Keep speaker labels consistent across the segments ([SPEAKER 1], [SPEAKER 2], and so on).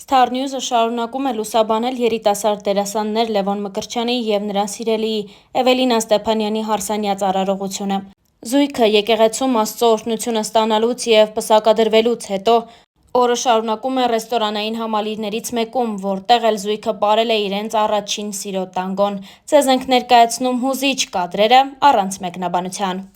[SPEAKER 1] Star News-ը շարունակում է լուսաբանել երիտասարդ դերասաններ Լևոն Մկրտչյանի և նրա սիրելիի Էվելինա Ստեփանյանի հարսանյաց արարողությունը։ Զույգը եկեղեցում Աստծո օրհնությունը ստանալուց և պսակադրվելուց հետո օրը շարունակում է ռեստորանային համալիրներից մեկում, որտեղ էլ զույգը պարել է իրենց առաջին սիրո տանգոն։ Ձեզ ենք ներկայացնում հուզիչ կադրերը առանց մեկնաբանության։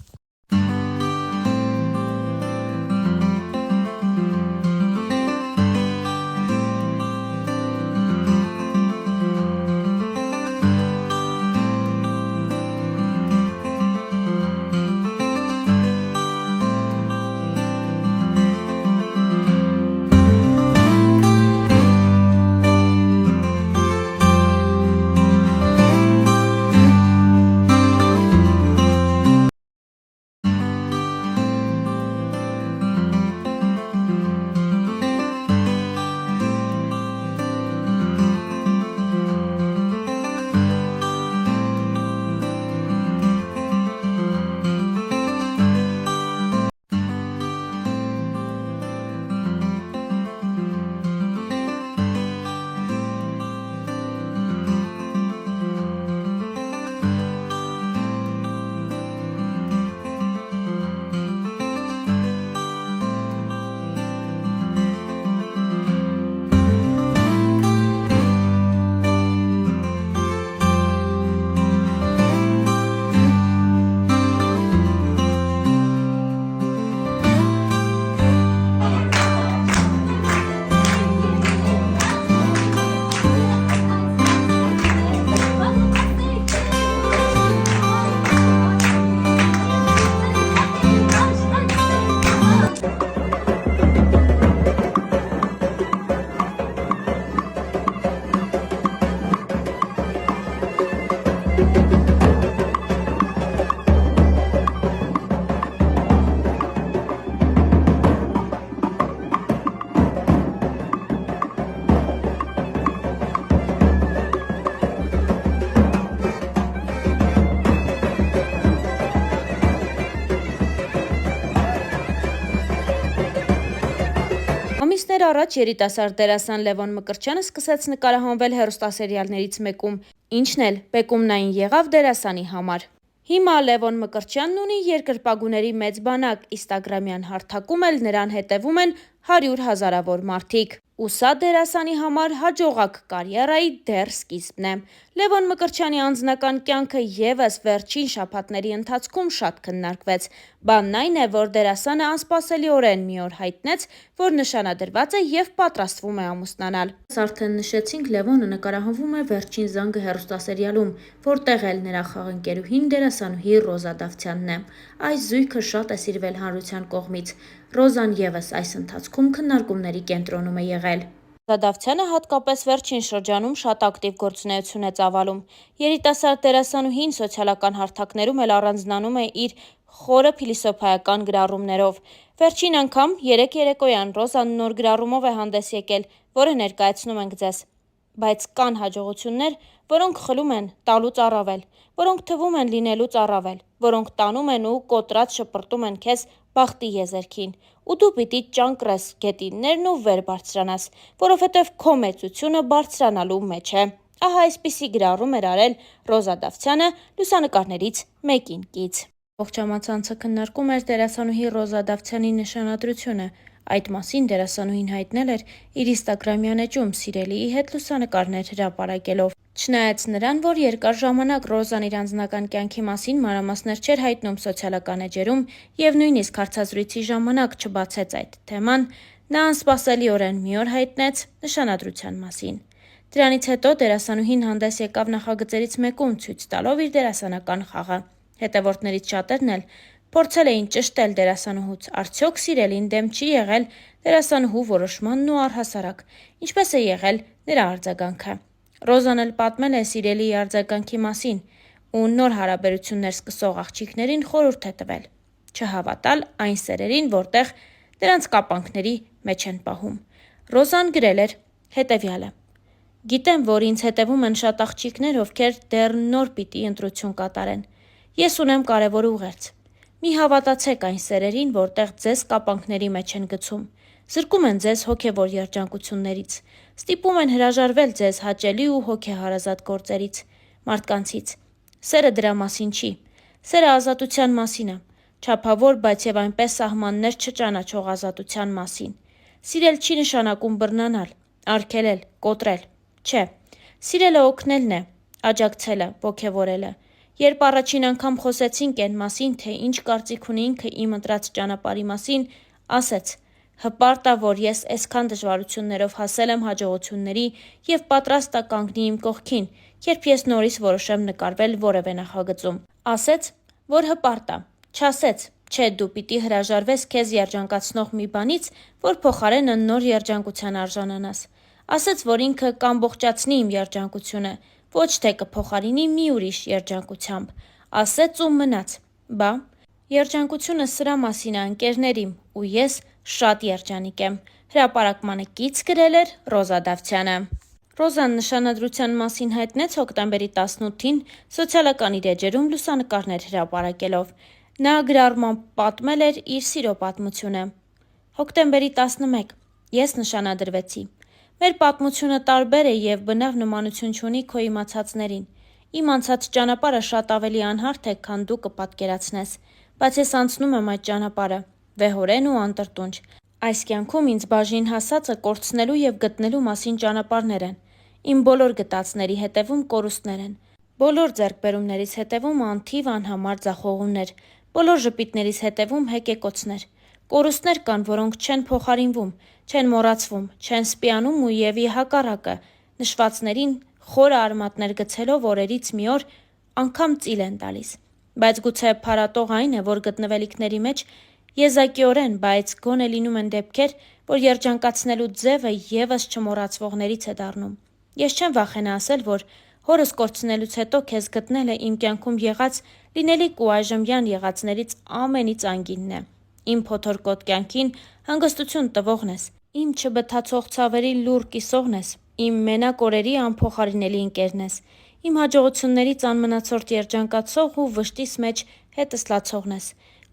[SPEAKER 1] Ամիսներ առաջ երիտասարդ դերասան Լևոն Մկրտչյանը սկսեց նկարահանվել հեռուստասերիալներից մեկում, ինչն էլ բեկումնային եղավ դերասանի համար։ Հիմա Լևոն Մկրտչյանն ունի երկրպագուների մեծ բանակ, ինստագրամյան հարթակում էլ նրան հետևում են 100 հազարավոր մարդիկ։ Ու սա դերասանի համար հաջողակ կարիերայի դեռ սկիզբն է։ Լևոն Մկրտչյանի անձնական կյանքը ևս վերջին շաբաթների ընթացքում շատ քննարկվեց։ Բանն այն է, որ դերասանը անսպասելիորեն մի օր հայտնեց, որ նշանադրված է և պատրաստվում է ամուսնանալ։ Արդեն նշեցինք, Լևոնը նկարահանվում է «Վերջին զանգը» հեռուստասերիալում, որտեղ էլ նրա խաղընկերուհին դերասանուհի Ռոզա Դավթյանն է։ Այս զույգը շատ է սիրվել հանրության կողմից։ Ռոզան ևս այս ընթացքում քննարկումների կենտրոնում է եղել։ Ռոզա Դավթյանը հատկապես վերջին շրջանում շատ ակտիվ գործունեություն է ծավալում։ Երիտասարդ դերասանուհին սոցիալական հարթակներում էլ առանձնանում է իր խորը փիլիսոփայական գրառումներով։ Վերջին անգամ երեկ երեկոյան Ռոզան նոր գրառումով է հանդես եկել, որը ներկայացնում ենք ձեզ։ Բայց կան հաջողություններ, որոնք խլում են տալուց առավել, որոնք թվում են լինելուց առավել, որոնք տանում են ու կոտրած շպրտում են քեզ բախտի եզերքին, ու դու պիտի ճանկռես գետիններն ու վեր բարձրանաս, որովհետև քո մեծությունը բարձրանալու մեջ է։ Ահա այսպիսի գրառում էր արել Ռոզա Դավթյանը լուսանկարներից մեկին կից։ Ողջ համացանցը քննարկում էր դերասանուհի Ռոզա Դավթյանի նշանադրությունը։ Այդ մասին դերասանուհին հայտնել էր իր ինստագրամյան էջում սիրելիի հետ լուսանկարներ հրապարակելով։ Չնայած նրան, որ երկար ժամանակ Ռոզան իր անձնական կյանքի մասին մանրամասներ չէր հայտնում սոցիալական էջերում և նույնիսկ հարցազրույցի ժամանակ չբացեց այդ թեման, նա անսպասելիորեն մի օր հայտնեց նշանադրության մասին։ Դրանից հետո դերասանուհին հանդես եկավ նախագծերից մեկում ցույց տալով իր դերասանական խաղը։ Հետևորդներից շատերն էլ փորձել էին ճշտել դերասանուհուց, արդյոք սիրելին դեմ չի եղել դերասանուհու որոշմանն ու առհասարակ ինչպես է եղել նրա արձագանքը։ Ռոզան էլ պատմել է սիրելիի արձագանքի մասին ու նոր հարաբերություններ սկսող աղջիկներին խորհուրդ է տվել չհավատալ այն սերերին, որտեղ դրանց կապանքների մեջ են պահում։ Ռոզան գրել էր հետևյալը. «Գիտեմ, որ ինձ հետևում են շատ աղջիկներ, ովքեր դեռ նոր պիտի ընտրություն կատարեն։ Ես ունեմ կարևոր ուղերձ։ Մի հավատացեք այն սերերին, որտեղ ձեզ կապանքների մեջ են գցում, զրկում են ձեզ հոգևոր երջանկություններից, ստիպում են հրաժարվել ձեզ հաճելի ու հոգեհարազատ գործերից, մարդկանցից։ Սերը դրա մասին չի, սերը ազատության մասին է, չափավոր, բայց եւ այնպես սահմաններ չճանաչող ազատության մասին։ Սիրել չի նշանակում բռնանալ, արգելել, կոտրել, չէ, սիրելը օգնելն է, աջակցելը, ոգևորելը։ Երբ առաջին անգամ խոսեցինք այն մասին, թե ինչ կարծիք ունի ինքը իմ ընտրած ճանապարհի մասին, ասեց. հպարտ ա, որ ես այսքան դժվարություններով հասել եմ հաջողությունների եւ պատրաստ ա կանգնի իմ կողքին, երբ ես նորից որոշեմ նկարվել որևէ նախագծում։ Ասեց, որ հպարտ ա, չասեց, չէ դու պիտի հրաժարվես քեզ երջանկացնող մի բանից, որ փոխարենը նոր երջանկության արժանանաս։ Ասեց, որ ինքը կամբողջացնի իմ երջանկությունը, ոչ թե կփոխարինի մի ուրիշ երջանկությամբ։ Ասեց ու մնաց։ Բա, երջանկությունը սրա մասին է, ընկերներիմ, ու ես շատ երջանիկ եմ։ Հրապարակմանը կից գրել էր Ռոզա Դավթյանը։ Ռոզան նշանադրության մասին հայտնեց հոկտեմբերի 18-ին սոցիալական իր էջերում լուսանկարներ հրապարակելով։ Նա գրառմամբ պատմել էր իր սիրո պատմությունը։ Հոկտեմբերի 11. Ես նշանադրվեցի։ Մեր պատմությունը տարբեր է եւ բնավ նմանություն չունի քո իմացածներին։ Իմ անցած ճանապարհը շատ ավելի անհարթ է, քան դու կպատկերացնես, բայց ես անցնում եմ այդ ճանապարհը, վեհորեն ու անտրտունջ։ Այս կյանքում ինձ բաժին հասածը կորցնելու եւ գտնելու մասին ճանապարհներ են։ Իմ բոլոր գտածների հետևում կորուստներ են։ Բոլոր ձեռքբերումներից հետևում անթիվ անհամար ձախողումներ, բոլոր ժպիտներից հետևում հեկեկոցներ։ Կորուստներ կան, որոնք չեն փոխարինվում, չեն մոռացվում, չեն սպիանում ու եւ ի հակառակը, նշվածներին խորը արմատներ գցելով օրերից մի օր անգամ ծիլ են տալիս։ Բայց գուցե փարատող այն է, որ գտնվելիքների մեջ եզակիորեն, բայց գոնե լինում են դեպքեր, որ երջանկացնելու ձևը եւս չմոռացվողներից է դառնում։ Ես չեմ վախենա ասել, որ հորս կորցնելուց հետո քեզ գտնելը իմ կյանքում եղած լինելիք ու այժմյան եղածներից ամենից անգինն է։ Իմ փոթորկոտ կյանքին հանգստություն տվողն ես, իմ չբթացող ցավերի լուռ կիսողն ես, իմ մենակ օրերի անփոխարինելի ընկերն ես, իմ հաջողություններից անմնացորդ երջանկացող ու վշտիս մեջ հետս լացողն ես։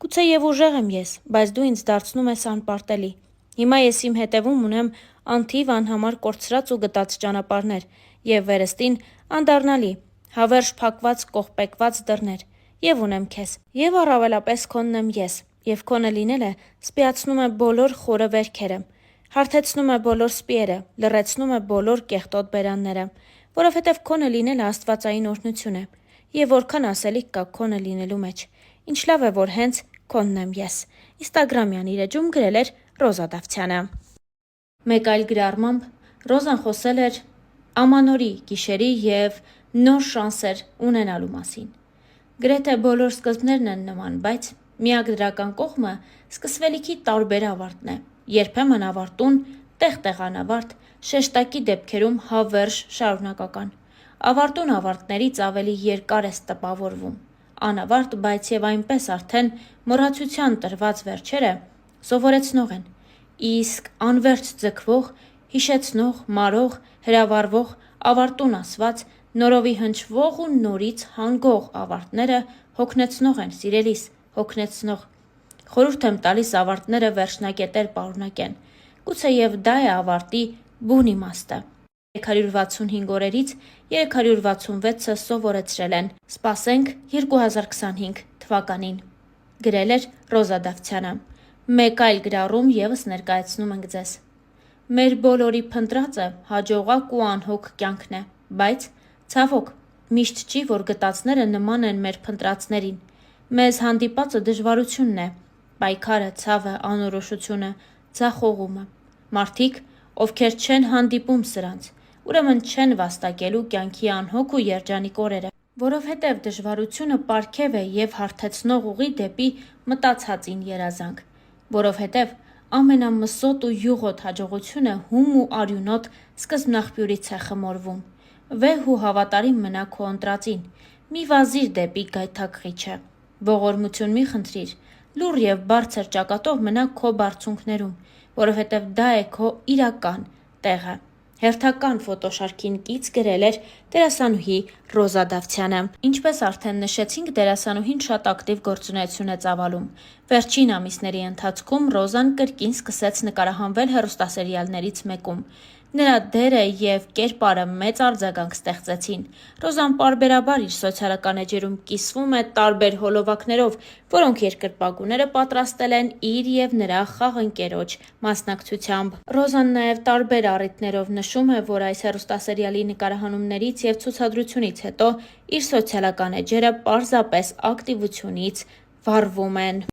[SPEAKER 1] Գուցեև ուժեղ եմ ես, բայց դու ինձ դարձնում ես անպարտելի։ Հիմա ես իմ հետևում ունեմ անթիվ անհամար կորցրած ու գտած ճանապարհներ եւ վերստին անդառնալի, հավերժ փակված կողպեկված դռներ, եւ ունեմ քեզ, եւ առավելապես քոնն եմ ես, եւ քոնը լինելը սպիացնում է բոլոր խորը վերքերը, հարթեցնում է բոլոր սպիերը, լռեցնում է բոլոր կեղտոտ բերանները, որովհետեւ քոնը լինելը աստվածային օրհնություն է, եւ որքան ասելիք կա քոնը լինելու մեջ։ Ինչ լավ է, որ հենց քոնն եմ ես։ Ինստագրամյան իր էջում գրել էր Ռոզա Դավթյանը։ Մեկ այլ գրառմամբ Ռոզան խոսել էր ամանորի, գիշերի եւ նոր շանսեր ունենալու մասին։ Գրեթե բոլոր սկզբներն են նման, բայց միակ դրական կողմը սկսվելիքի տարբեր ավարտն է։ Երբեմն ավարտուն, տեղ-տեղ անավարտ, շեշտակի դեպքերում հավերժ շարունակական։ Ավարտուն ավարտներից ավելի երկար ես տպավորվում։ Անավարտ, բայց եւ այնպես արդեն մոռացության տրված վերջերը սովորեցնող են, իսկ անverջ ձգվող, հիշեցնող, մարող, հրավառվող, ավարտուն ասված, նորովի հնչվող ու նորից հանգող ավարտները հոգնեցնող են, սիրելիս, հոգնեցնող։ Խորհուրդ եմ տալիս ավարտները վերջնակետեր պարունակեն։ Գուցեև դա է ավարտի բուն իմաստը։ 365 օրերից 366-ը սովորեցրել են։ Սպասենք 2025 թվականին։ Գրել էր Ռոզա Դավթյանը։ Մեկ այլ գրառում եւս ներկայացնում ենք ձեզ։ Մեր բոլորի փնտրածը հաջողակ ու անհոգ կյանքն է, բայց ցավոք միշտ չի, որ գտածները նման են մեր փնտրածներին։ Մեզ հանդիպածը դժվարությունն է, պայքարը, ցավը, անորոշությունը, ձախողումը։ Մարդիկ, ովքեր չեն հանդիպում սրանց, ուրեմն չեն վաստակելու կյանքի անհոգ ու երջանիկ օրերը, որովհետև դժվարությունը պարգև է եւ հարթեցնող ուղի դեպի մտածածին երազանք, որովհետև ամենամսոտ ու յուղոտ հաջողությունը հում ու արյունոտ սկզբնաղբյուրից է խմորվում։ Վեհ ու հավատարիմ մնա քո ընտրածին, մի վազիր դեպի գայթակղիչը, ողորմություն մի խնդրիր, լուռ եւ բարձր ճակատով մնա քո բարձունքներում, որովհետև դա է քո իրական տեղը։ Հերթական ֆոտոշարքին կից գրել էր դերասանուհի Ռոզա Դավթյանը։ Ինչպես արդեն նշեցինք, դերասանուհին շատ ակտիվ գործունեություն է ծավալում։ Վերջին ամիսների ընթացքում Ռոզան կրկին սկսեց նկարահանվել հեռուստասերիալներից մեկում։ Նրա դերը և կերպարը մեծ արձագանք ստեղծեցին։ Ռոզան պարբերաբար իր սոցիալական էջերում կիսվում է տարբեր հոլովակներով, որոնք երկրպագուները պատրաստել են իր և նրա խաղընկերոջ մասնակցությամբ։ Ռոզան նաև տարբեր առիթներով նշում է, որ այս հեռուստասերիալի նկարահանումներից և ցուցադրությունից հետո իր սոցիալական էջերը պարզապես ակտիվությունից վառվում են։